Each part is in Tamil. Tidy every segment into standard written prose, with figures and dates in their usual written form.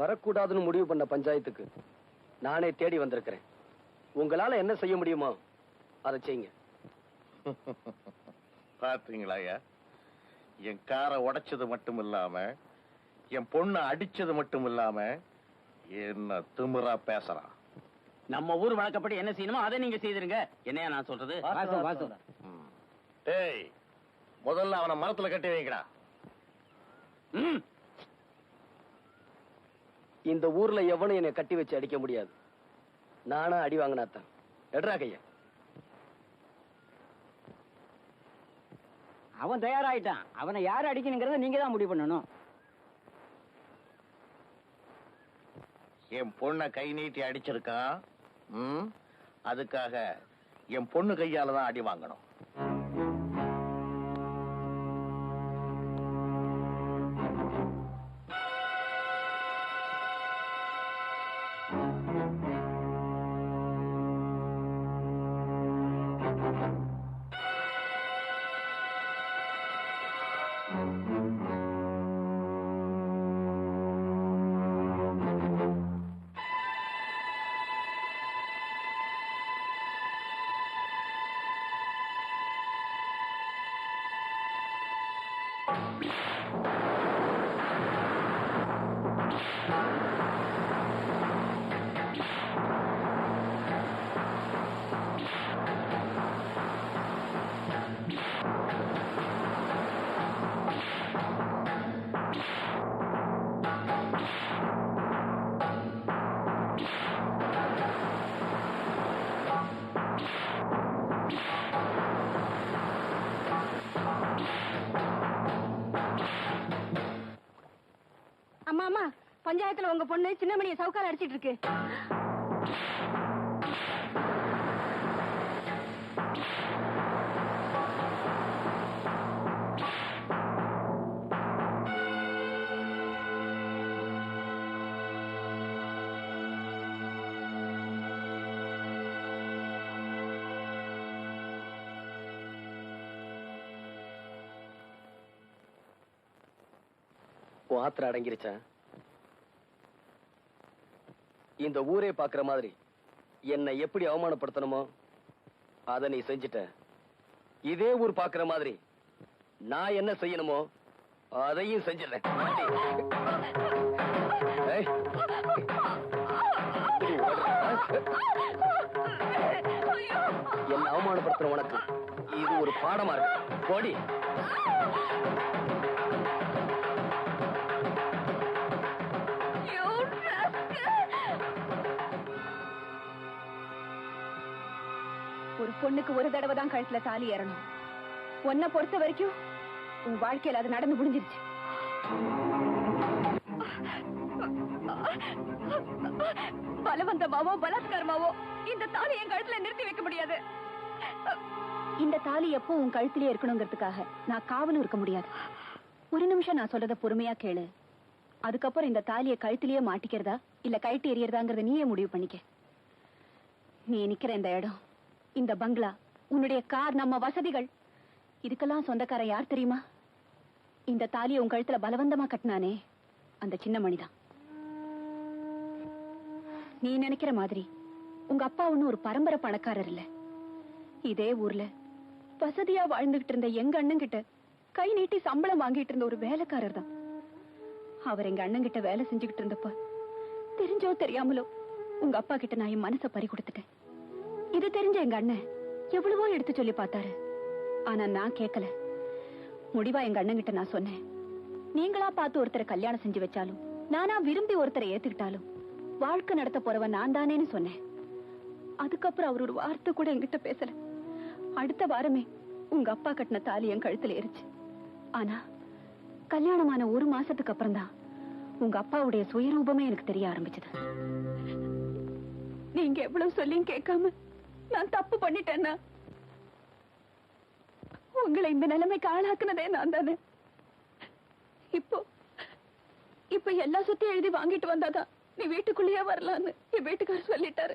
வரக்கூடாதுன்னு முடிவு பண்ண பஞ்சாயத்துக்கு நானே தேடி வந்திருக்கிறேன். உங்களால என்ன செய்ய முடியுமோ அதை செய்யுங்க. பாத்தீங்களா, என் காரை உடைச்சது மட்டும் இல்லாம என் பொண்ணு அடிச்சது மட்டும் இல்லாம என்ன திமிரா பேசுறான். நம்ம ஊர் வழக்கப்படி என்ன செய்யணுமோ அதை நீங்க செய்திருங்க. என்னையா நான் சொல்றது? ஏய், முதல்ல அவனை மரத்துல கட்டி வைக்கடா. இந்த ஊர்ல எவனும் என்னை கட்டி வச்சு அடிக்க முடியாது. நானா அடி வாங்கினாத்தான். எடுறா கைய. அவன் தயாராயிட்டான். அவனை யாரு அடிக்கணுங்கிறத நீங்க தான் முடிவு பண்ணணும். என் பொண்ணை கை நீட்டி அடிச்சிருக்கான். அதுக்காக என் பொண்ணு கையால தான் அடி வாங்கணும். அம்மா, பஞ்சாயத்துல உங்க பொண்ணு சின்னமணியை சவுக்கால அடிச்சிட்டு இருக்கு. ஆத்திர அடங்கிருச்சா? இந்த ஊரே பாக்குற மாதிரி என்னை எப்படி அவமானப்படுத்தணுமோ அதை நீ செஞ்சிட்ட. இதே ஊர் பாக்குற மாதிரி நான் என்ன செய்யணுமோ அதையும் செஞ்சிடறேன். என்ன அவமானப்படுத்துற உனக்கு இது ஒரு பாடமா இருக்கு. போடி. ஒரு பொண்ணுக்கு ஒரு தடவை தான் கழுத்துல தாலி ஏறணும். உன்னை பொறுத்த வரைக்கும் உன் வாழ்க்கையில அது நடந்து முடிஞ்சிருச்சு. பலவந்தமாவோ பலாத்காரமாவோ இந்த தாலி என் கழுத்துல நிறுத்தி வைக்க முடியாது. இந்த தாலி எப்போ உன் கழுத்திலே இருக்கணுங்கிறதுக்காக நான் காவலும் இருக்க முடியாது. ஒரு நிமிஷம் நான் சொல்றத பொறுமையா கேளு. அதுக்கப்புறம் இந்த தாலியை கழுத்திலேயே மாட்டிக்கிறதா இல்ல கழட்டி எறியறதாங்கிறத நீயே முடிவு பண்ணிக்க. நீ நிக்கிற இந்த இடம், இந்த பங்களா, உன்னுடைய கார், நம்ம வசதிகள், இதுக்கெல்லாம் சொந்தக்காரன் யார் தெரியுமா? இந்த தாலியை உன் கழுத்துல பலவந்தமா கட்டினானே அந்த சின்ன மணிதான். நீ நினைக்கிற மாதிரி உங்க அப்பா ஒண்ணு ஒரு பரம்பரை பணக்காரர் இல்ல. இதே ஊர்ல வசதியா வாழ்ந்துகிட்டு இருந்த எங்க அண்ணன் கிட்ட கை நீட்டி சம்பளம் வாங்கிட்டு இருந்த ஒரு வேலைக்காரர் தான். அவர் எங்க அண்ணன் கிட்ட வேலை செஞ்சுக்கிட்டு இருந்தப்ப தெரிஞ்சோ தெரியாமலோ உங்க அப்பா கிட்ட நான் என் மனசை பறி கொடுத்துட்டேன். இது தெரிஞ்ச எங்க அண்ணன் எவ்வளவோ எடுத்து சொல்லி பார்த்தாரு. ஆனா நான் கேட்கல. முடிவா எங்க அண்ணன் கிட்ட நான் சொன்னேன், நீங்களா பார்த்து ஒருத்தரை கல்யாணம் செஞ்சு வச்சாலும், நானா விரும்பி ஒருத்தரை ஏத்துக்கிட்டாலும் வாழ்க்கை நடத்த போறவன் நான் தானேன்னு சொன்னேன். அதுக்கப்புறம் அவர் ஒரு வார்த்தை கூட என்கிட்ட பேசல. அடுத்த வாரமே உங்க அப்பா கட்டின தாலி என் கழுத்துல ஏறிச்சு. ஆனா கல்யாணமான ஒரு மாசத்துக்கு அப்புறம் தான் உங்க அப்பாவுடைய சுயரூபமே எனக்கு தெரிய ஆரம்பிச்சது. நீங்க எவ்வளவு சொல்லியும் கேட்காம நான் தப்பு பண்ணிட்டேன்னா உங்களை இந்த நிலைமைக்கு ஆளாக்குனதே நான் தானே. இப்போ எல்லா சொத்தையும் எழுதி வாங்கிட்டு வந்தாதான் நீ வீட்டுக்குள்ளேயே வரலான்னு என் வீட்டுக்காரர் சொல்லிட்டாரு.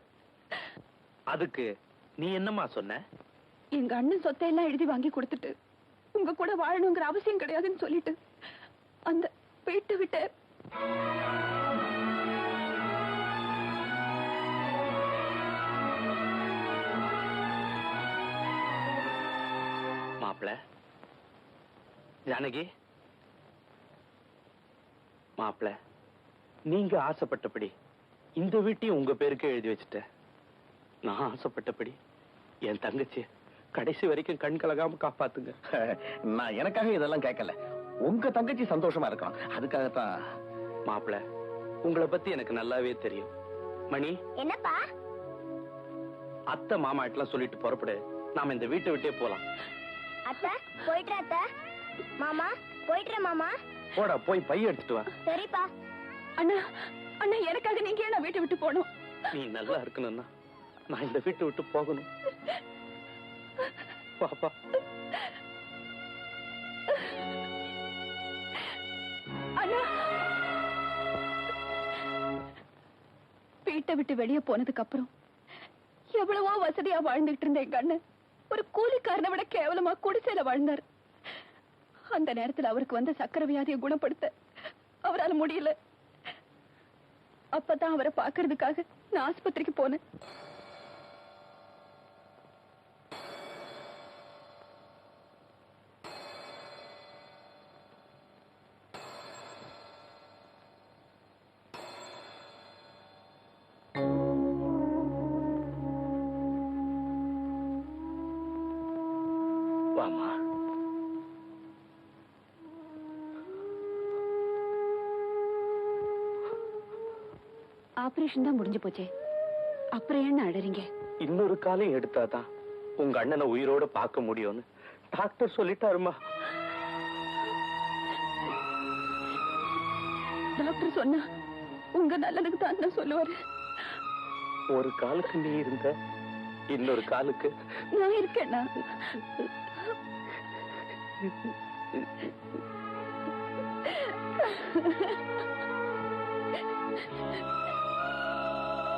அதுக்கு நீ என்னம்மா சொன்ன? எங்க அண்ணன் சொத்தையெல்லாம் எழுதி வாங்கி கொடுத்துட்டு உங்க கூட வாழணுங்கிற அவசியம் கிடையாதுன்னு சொல்லிட்டு அந்த வீட்டை விட்டு மாப்பிள ஜானகி, மாப்பிள நீங்க ஆசைப்பட்டபடி இந்த வீட்டையும் உங்க பேருக்கு எழுதி வச்சுட்டேன். நான் ஆசைப்பட்டபடி என் தங்கச்சி கடைசி வரைக்கும் கண் கலகாம காப்பாத்துங்க. நான் எனக்காக இதெல்லாம் கேட்கல, உங்க தங்கச்சி சந்தோஷமா இருக்கணும் அதுக்காகத்தான். மாப்பிள உங்களை பத்தி எனக்கு நல்லாவே தெரியும். மணி, என்னப்பா? அத்தை மாமா எல்லாம் சொல்லிட்டு புறப்படு, நாம இந்த வீட்டை விட்டே போலாம். அத்தை போயிட்டு அத்தை. மாமா போயிட்டு மாமா. போடா, போய் பை எடுத்துட்டு வா. சரிப்பா. அண்ணா அண்ணா, எனக்காக நீங்க ஏன் வீட்டை விட்டு போகணும்? நீ நல்லா இருக்கணும்னா நான் இந்த வீட்டை விட்டு போகணும். பாப்பா, அண்ணா, வீட்டை விட்டு வெளியே போனதுக்கு அப்புறம் எவ்வளவோ வசதியா வாழ்ந்துட்டு இருந்த எங்க அண்ணன் ஒரு கூலிக்காரனை விட கேவலமா குடிசையில வாழ்ந்தார். அந்த நேரத்துல அவருக்கு வந்த சக்கரை வியாதியை குணப்படுத்த அவரால் முடியல. அப்பதான் அவரை பாக்குறதுக்காக நான் ஆஸ்பத்திரிக்கு போனேன். வாமா. ஆபரேஷன் தான் முடிஞ்சு போச்சே, அப்புறம் என்ன அழறீங்க? இன்னொரு காலம் எடுத்தாதான் உங்க அண்ணனை உயிரோட பார்க்க முடியும்னு டாக்டர் சொல்லிட்டாருமா. டாக்டர் சொன்னா உங்க நல்லதுக்கு தான் சொல்லுவாரு. ஒரு காலுக்கு நீ இருந்த, இன்னொரு காலுக்கு நான் இருக்கேன்னா.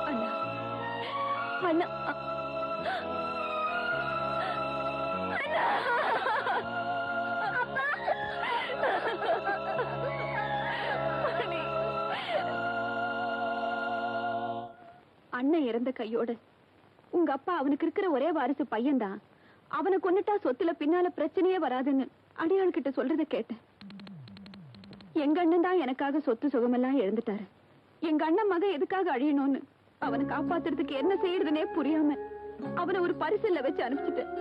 அண்ணா அண்ணா அண்ணன் இறந்த கையோட உங்க அப்பா அவனுக்கு இருக்கிற ஒரே வாரிசு பையன்தான், அவனை கொன்னுட்டா சொத்துல பின்னால பிரச்சனையே வராதுன்னு அடியாள் கிட்ட சொல்றத கேட்டேன். எங்க அண்ணன் தான் எனக்காக சொத்து சுகமெல்லாம் இழந்துட்டாரு. எங்க அண்ணன் மகன் எதுக்காக அழியணும்னு அவனை காப்பாத்துறதுக்கு என்ன செய்யறதுனே புரியாம அவனை ஒரு பரிசல்ல வச்சு அனுப்பிச்சிட்டேன்.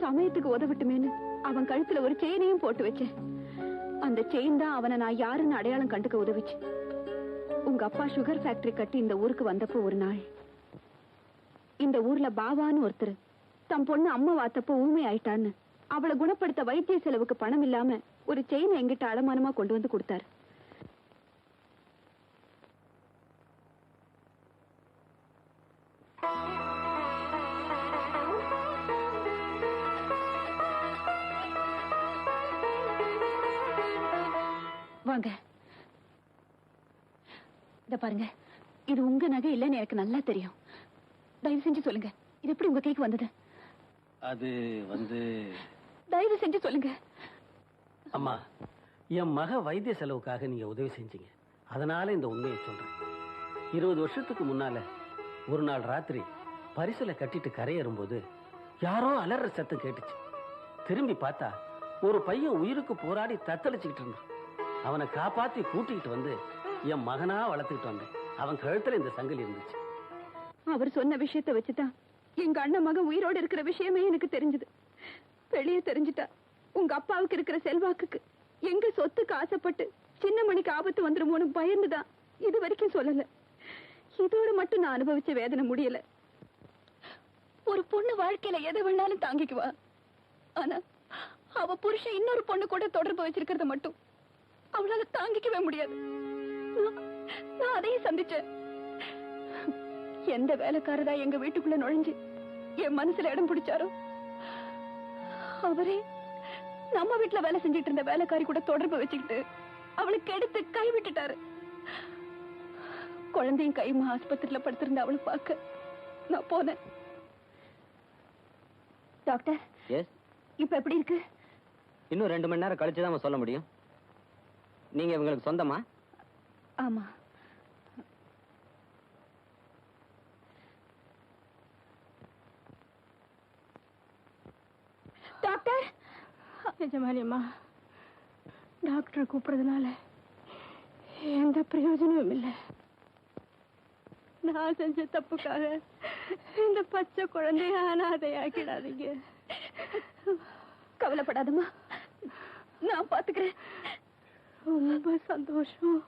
சமயத்துக்கு உதவட்டுமேன்னு அவன் கழுத்துல ஒரு செயினையும் போட்டு வச்சேன். அந்த செயின் தான் அவனை நான் யாருன்னு அடையாளம் கண்டுக்க உதவிச்சு. உங்க அப்பா சுகர் ஃபேக்டரி கட்டி இந்த ஊருக்கு வந்தப்போ ஒரு நாள் இந்த ஊர்ல பாவான்னு ஒருத்தர் தம் பொண்ணு அம்மா வாத்தப்போ ஊமை ஆயிட்டான்னு அவளை குணப்படுத்த வைத்திய செலவுக்கு பணம் இல்லாம ஒரு செயினை எங்கிட்ட அடமானமா கொண்டு வந்து கொடுத்தாரு. வாங்க, இத பாருங்க, இது உங்க நகை இல்லைன்னு எனக்கு நல்லா தெரியும். தயவு செஞ்சு சொல்லுங்க, இது எப்படி உங்க கைக்கு வந்தது? அது வந்து தயவு செஞ்சு சொல்லுங்க. அம்மா, என் மக வைத்திய செலவுக்காக நீங்க உதவி செஞ்சீங்க, அதனால இந்த உண்மையை சொல்றேன். 20 வருஷத்துக்கு முன்னால ஒரு நாள் ராத்திரி பரிசலை கட்டிட்டு கரையேறும்போது யாரோ அலற சத்தம் கேட்டுச்சு. திரும்பி பார்த்தா ஒரு பையன் உயிருக்கு போராடி தத்தளிச்சுக்கிட்டு இருந்தான். அவனை காப்பாத்தி கூட்டிக்கிட்டு வந்து என் மகனா வளர்த்துக்கிட்டு வந்தேன். அவன் கழுத்துல இந்த சங்கிலி இருந்துச்சு. அவர் சொன்ன விஷயத்தை வச்சுதான் எங்க அண்ணன் மகன் உயிரோடு இருக்கிற விஷயமே எனக்கு தெரிஞ்சது. வெளியே தெரிஞ்சுட்டா உங்க அப்பாவுக்கு இருக்கிற செல்வாக்குக்கு எங்க சொத்துக்கு ஆசைப்பட்டு சின்ன மணிக்கு ஆபத்து வந்துருமோன்னு பயந்துதான் இது வரைக்கும் சொல்லல. இதோட மட்டும் நான் அனுபவிச்ச வேதனை முடியல. ஒரு பொண்ணு வாழ்க்கையில எதை வேணாலும் தாங்கிக்குவா, ஆனா அவ புருஷன் இன்னொரு பொண்ணு கூட தொடர்பு வச்சிருக்கிறத மட்டும் அவளால தாங்கிக்கவே முடியாது. நான் அதையும் சந்திச்சேன். எந்த வேலைக்காரதா எங்க வீட்டுக்குள்ள நுழைஞ்சு என் மனசுல இடம் பிடிச்சாரோ அவரே நம்ம வீட்டுல வேலை செஞ்சிட்டு இருந்த வேலைக்காரி கூட தொடர்பு வச்சுக்கிட்டு அவளுக்கு எடுத்து கை விட்டுட்டாரு. குழந்தையும் கைமா ஆஸ்பத்திரியில படுத்திருந்த அவளை பார்க்க நான் போனேன். டாக்டர், இப்ப எப்படி இருக்கு? இன்னும் 2 மணி நேரம் கழிச்சுதான் சொல்ல முடியும். நீங்க இவங்களுக்கு சொந்தமா? ஆமா. டாக்டர், எஜமானி அம்மா, டாக்டர் கூப்பிடுறதுனால எந்த பிரயோஜனமும் இல்லை. நான் செஞ்ச தப்புக்காக இந்த பச்சை குழந்தைய அனாதையாக்கிடாதீங்க. கவலைப்படாதம்மா, நான் பாத்துக்கிறேன். ரொம்ப சந்தோஷம்.